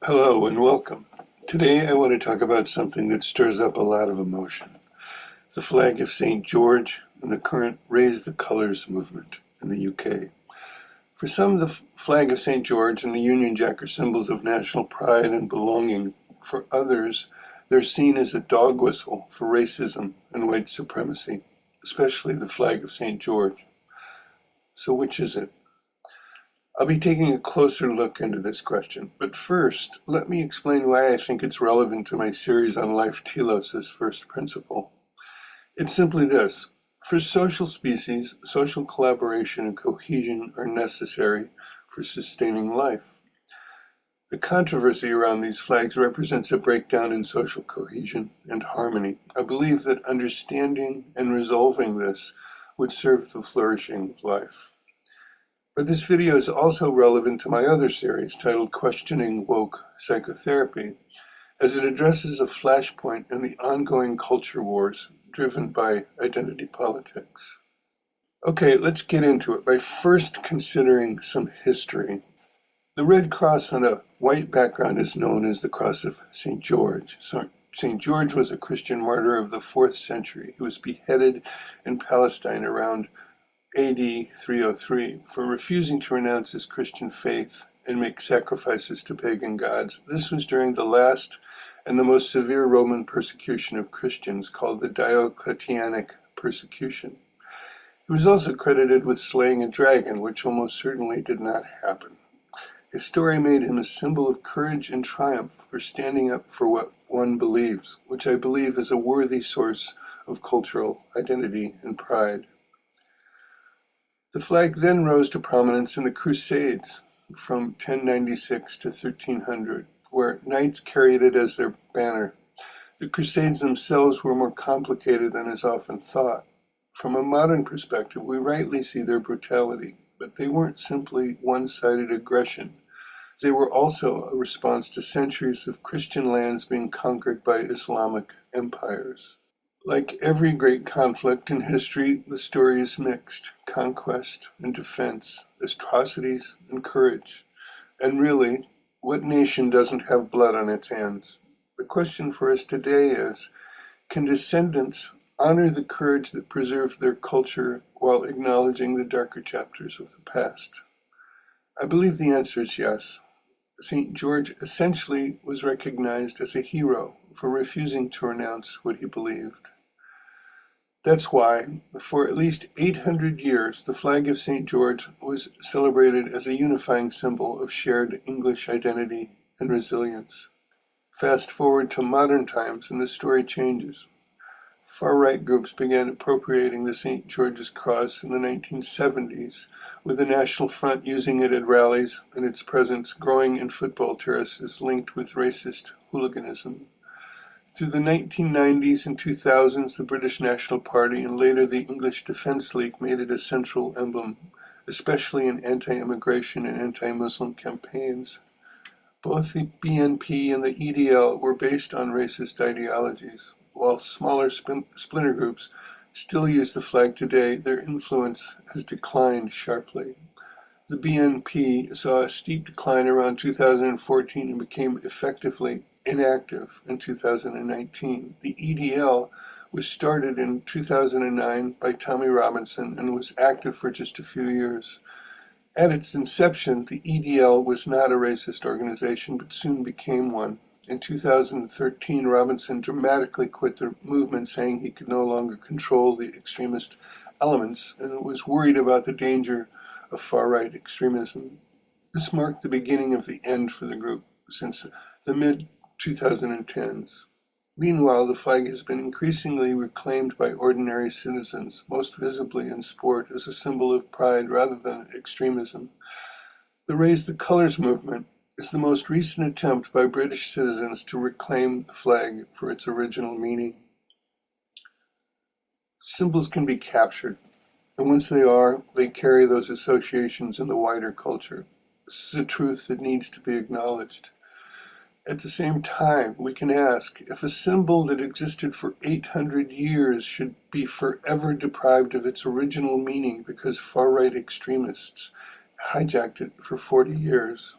Hello and welcome. Today I want to talk about something that stirs up a lot of emotion. The flag of St. George and the current Raise the Colours movement in the UK. For some, the flag of St. George and the Union Jack are symbols of national pride and belonging. For others, they're seen as a dog whistle for racism and white supremacy, especially the flag of St. George. So which is it? I'll be taking a closer look into this question, but first, let me explain why I think it's relevant to my series on life telos' first principle. It's simply this. For social species, social collaboration and cohesion are necessary for sustaining life. The controversy around these flags represents a breakdown in social cohesion and harmony. I believe that understanding and resolving this would serve the flourishing of life. But this video is also relevant to my other series titled Questioning Woke Psychotherapy, as it addresses a flashpoint in the ongoing culture wars driven by identity politics. Okay, let's get into it by first considering some history. The red cross on a white background is known as the Cross of St. George. St. George was a Christian martyr of the 4th century. He was beheaded in Palestine around AD 303 for refusing to renounce his Christian faith and make sacrifices to pagan gods. This was during the last and the most severe Roman persecution of Christians, called the Diocletianic persecution. He was also credited with slaying a dragon, which almost certainly did not happen. His story made him a symbol of courage and triumph for standing up for what one believes, which I believe is a worthy source of cultural identity and pride. The flag then rose to prominence in the Crusades from 1096 to 1300, where knights carried it as their banner. The Crusades themselves were more complicated than is often thought. From a modern perspective, we rightly see their brutality, but they weren't simply one-sided aggression. They were also a response to centuries of Christian lands being conquered by Islamic empires. Like every great conflict in history, the story is mixed: conquest and defense, atrocities and courage. And really, what nation doesn't have blood on its hands? The question for us today is, can descendants honor the courage that preserved their culture while acknowledging the darker chapters of the past? I believe the answer is yes. St. George essentially was recognized as a hero for refusing to renounce what he believed. That's why, for at least 800 years, the flag of St. George was celebrated as a unifying symbol of shared English identity and resilience. Fast forward to modern times and the story changes. Far-right groups began appropriating the St. George's Cross in the 1970s, with the National Front using it at rallies and its presence growing in football terraces linked with racist hooliganism. Through the 1990s and 2000s, the British National Party and later the English Defence League made it a central emblem, especially in anti-immigration and anti-Muslim campaigns. Both the BNP and the EDL were based on racist ideologies. While smaller splinter groups still use the flag today, their influence has declined sharply. The BNP saw a steep decline around 2014 and became effectively inactive in 2019. The EDL was started in 2009 by Tommy Robinson and was active for just a few years. At its inception, the EDL was not a racist organization, but soon became one. In 2013, Robinson dramatically quit the movement, saying he could no longer control the extremist elements and was worried about the danger of far-right extremism. This marked the beginning of the end for the group since the mid-2010s. Meanwhile, the flag has been increasingly reclaimed by ordinary citizens, most visibly in sport, as a symbol of pride rather than extremism. The Raise the Colours movement is the most recent attempt by British citizens to reclaim the flag for its original meaning. Symbols can be captured, and once they are, they carry those associations in the wider culture. This is a truth that needs to be acknowledged. At the same time, we can ask if a symbol that existed for 800 years should be forever deprived of its original meaning because far-right extremists hijacked it for 40 years.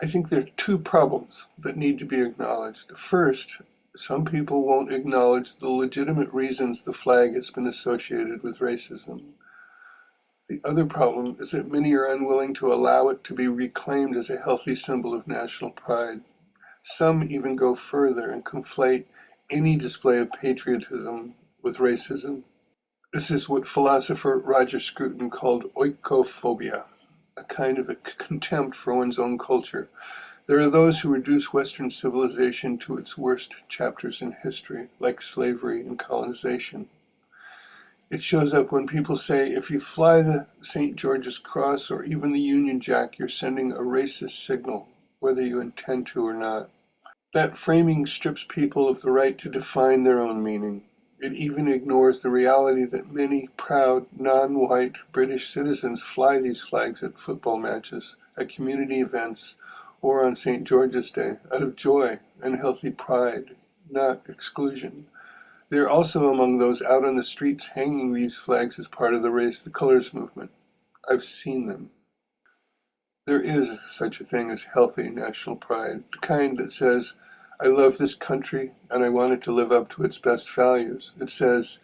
I think there are two problems that need to be acknowledged. First, some people won't acknowledge the legitimate reasons the flag has been associated with racism. The other problem is that many are unwilling to allow it to be reclaimed as a healthy symbol of national pride. Some even go further and conflate any display of patriotism with racism. This is what philosopher Roger Scruton called oikophobia, a kind of a contempt for one's own culture. There are those who reduce Western civilization to its worst chapters in history, like slavery and colonization. It shows up when people say, if you fly the St. George's Cross or even the Union Jack, you're sending a racist signal, whether you intend to or not. That framing strips people of the right to define their own meaning. It even ignores the reality that many proud, non-white British citizens fly these flags at football matches, at community events, or on St. George's Day, out of joy and healthy pride, not exclusion. They are also among those out on the streets hanging these flags as part of the Raise the Colors movement. I've seen them. There is such a thing as healthy national pride, the kind that says, I love this country and I want it to live up to its best values. It says,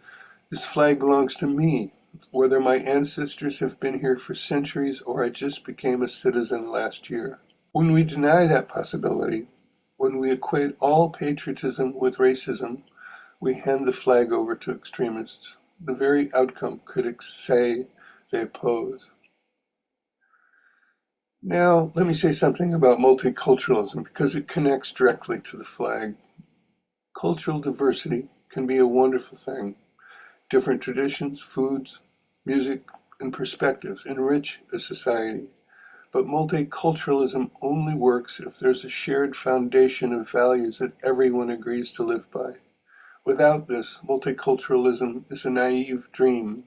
this flag belongs to me, whether my ancestors have been here for centuries or I just became a citizen last year. When we deny that possibility, when we equate all patriotism with racism, we hand the flag over to extremists, the very outcome critics say they oppose. Now, let me say something about multiculturalism because it connects directly to the flag. Cultural diversity can be a wonderful thing. Different traditions, foods, music, and perspectives enrich a society. But multiculturalism only works if there's a shared foundation of values that everyone agrees to live by. Without this, multiculturalism is a naive dream.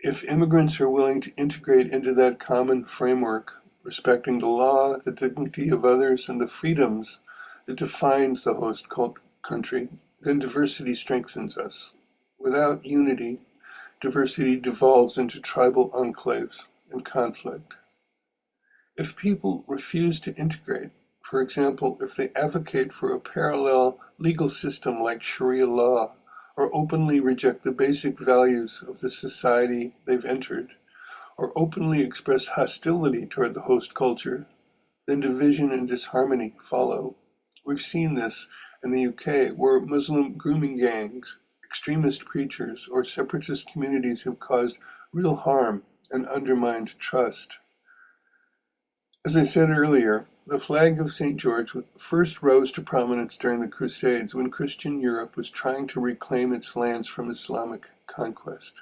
If immigrants are willing to integrate into that common framework, respecting the law, the dignity of others, and the freedoms that define the host country, then diversity strengthens us. Without unity, diversity devolves into tribal enclaves and conflict. If people refuse to integrate, for example, if they advocate for a parallel legal system like Sharia law, or openly reject the basic values of the society they've entered, or openly express hostility toward the host culture, then division and disharmony follow. We've seen this in the UK, where Muslim grooming gangs, extremist preachers, or separatist communities have caused real harm and undermined trust. As I said earlier, the flag of St. George first rose to prominence during the Crusades when Christian Europe was trying to reclaim its lands from Islamic conquest.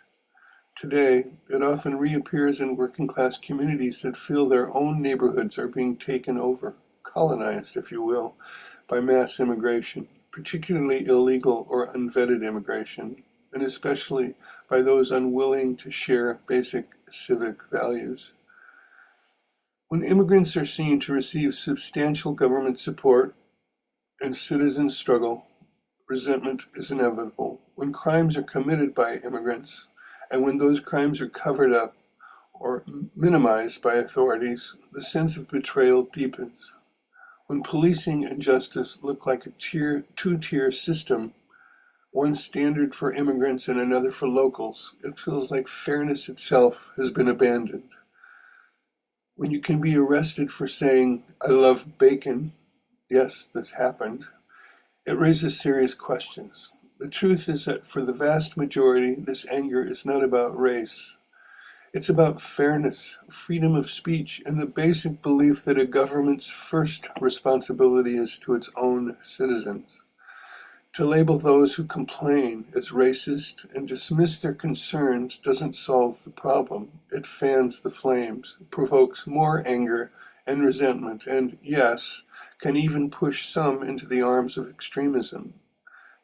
Today, it often reappears in working-class communities that feel their own neighborhoods are being taken over, colonized, if you will, by mass immigration, particularly illegal or unvetted immigration, and especially by those unwilling to share basic civic values. When immigrants are seen to receive substantial government support and citizens struggle, resentment is inevitable. When crimes are committed by immigrants, and when those crimes are covered up or minimized by authorities, the sense of betrayal deepens. When policing and justice look like a two-tier system, one standard for immigrants and another for locals, it feels like fairness itself has been abandoned. When you can be arrested for saying, I love bacon, yes, this happened, it raises serious questions. The truth is that for the vast majority, this anger is not about race. It's about fairness, freedom of speech, and the basic belief that a government's first responsibility is to its own citizens. To label those who complain as racist and dismiss their concerns doesn't solve the problem. It fans the flames, provokes more anger and resentment, and, yes, can even push some into the arms of extremism.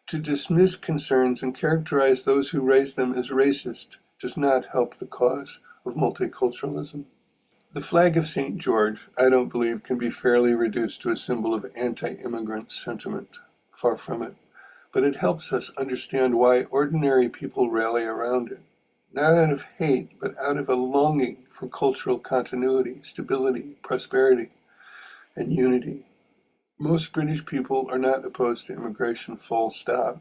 To dismiss concerns and characterize those who raise them as racist does not help the cause of multiculturalism. The flag of St. George, I don't believe, can be fairly reduced to a symbol of anti-immigrant sentiment. Far from it. But it helps us understand why ordinary people rally around it, not out of hate, but out of a longing for cultural continuity, stability, prosperity. and unity. Most British people are not opposed to immigration, full stop.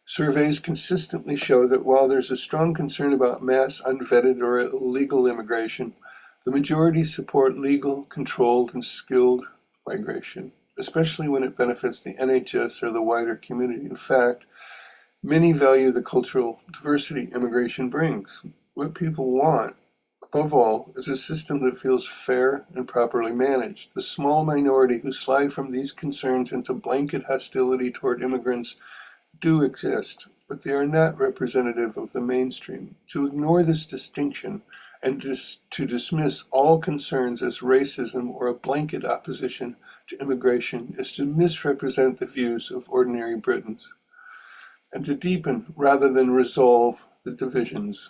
Surveys consistently show that while there's a strong concern about mass unvetted or illegal immigration, the majority support legal, controlled, and skilled migration, especially when it benefits the NHS or the wider community. In fact, many value the cultural diversity immigration brings. What people want, above all, is a system that feels fair and properly managed. The small minority who slide from these concerns into blanket hostility toward immigrants do exist, but they are not representative of the mainstream. To ignore this distinction and to dismiss all concerns as racism or a blanket opposition to immigration is to misrepresent the views of ordinary Britons and to deepen rather than resolve the divisions.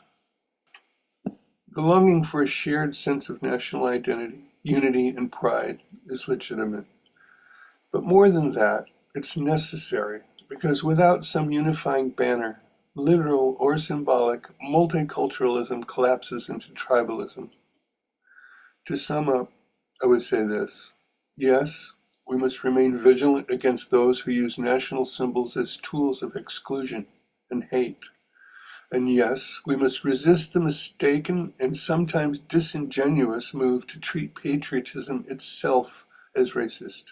The longing for a shared sense of national identity, unity, and pride is legitimate. But more than that, it's necessary, because without some unifying banner, literal or symbolic, multiculturalism collapses into tribalism. To sum up, I would say this. Yes, we must remain vigilant against those who use national symbols as tools of exclusion and hate. And yes, we must resist the mistaken and sometimes disingenuous move to treat patriotism itself as racist.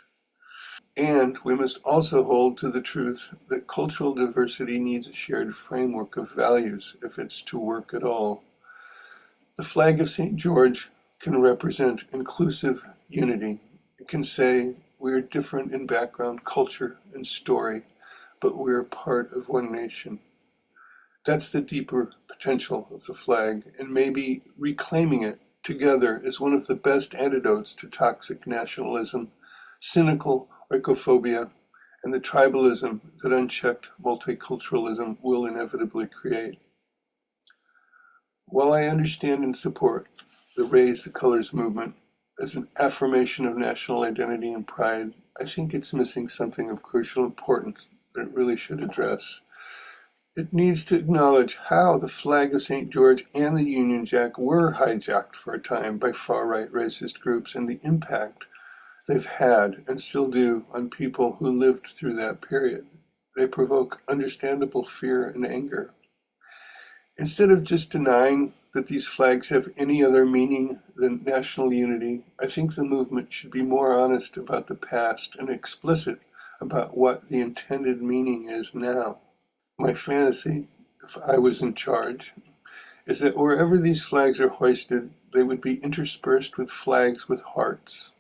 And we must also hold to the truth that cultural diversity needs a shared framework of values if it's to work at all. The flag of St. George can represent inclusive unity. It can say we are different in background, culture, and story, but we are part of one nation. That's the deeper potential of the flag, and maybe reclaiming it together is one of the best antidotes to toxic nationalism, cynical oikophobia, and the tribalism that unchecked multiculturalism will inevitably create. While I understand and support the Raise the Colors movement as an affirmation of national identity and pride, I think it's missing something of crucial importance that it really should address. It needs to acknowledge how the flag of St. George and the Union Jack were hijacked for a time by far-right racist groups and the impact they've had and still do on people who lived through that period. They provoke understandable fear and anger. Instead of just denying that these flags have any other meaning than national unity, I think the movement should be more honest about the past and explicit about what the intended meaning is now. My fantasy, if I was in charge, is that wherever these flags are hoisted, they would be interspersed with flags with hearts.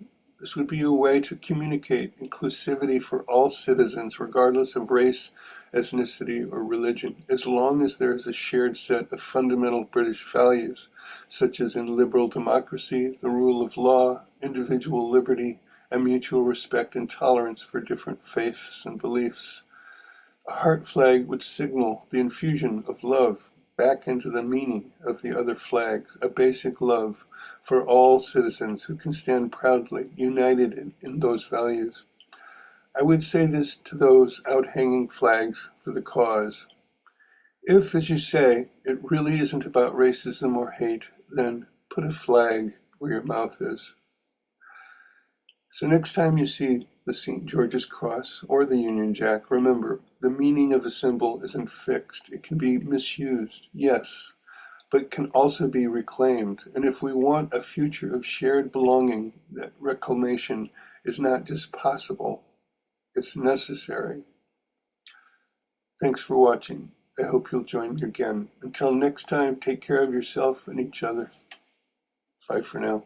This would be a way to communicate inclusivity for all citizens, regardless of race, ethnicity, or religion, as long as there is a shared set of fundamental British values, such as in liberal democracy, the rule of law, individual liberty, and mutual respect and tolerance for different faiths and beliefs. A heart flag would signal the infusion of love back into the meaning of the other flags, a basic love for all citizens who can stand proudly united in those values. I would say this to those out hanging flags for the cause. If, as you say, it really isn't about racism or hate, then put a flag where your mouth is. So next time you see the St. George's Cross or the Union Jack, remember, the meaning of a symbol isn't fixed. It can be misused, yes, but can also be reclaimed. And if we want a future of shared belonging, that reclamation is not just possible, it's necessary. Thanks for watching. I hope you'll join me again. Until next time, take care of yourself and each other. Bye for now.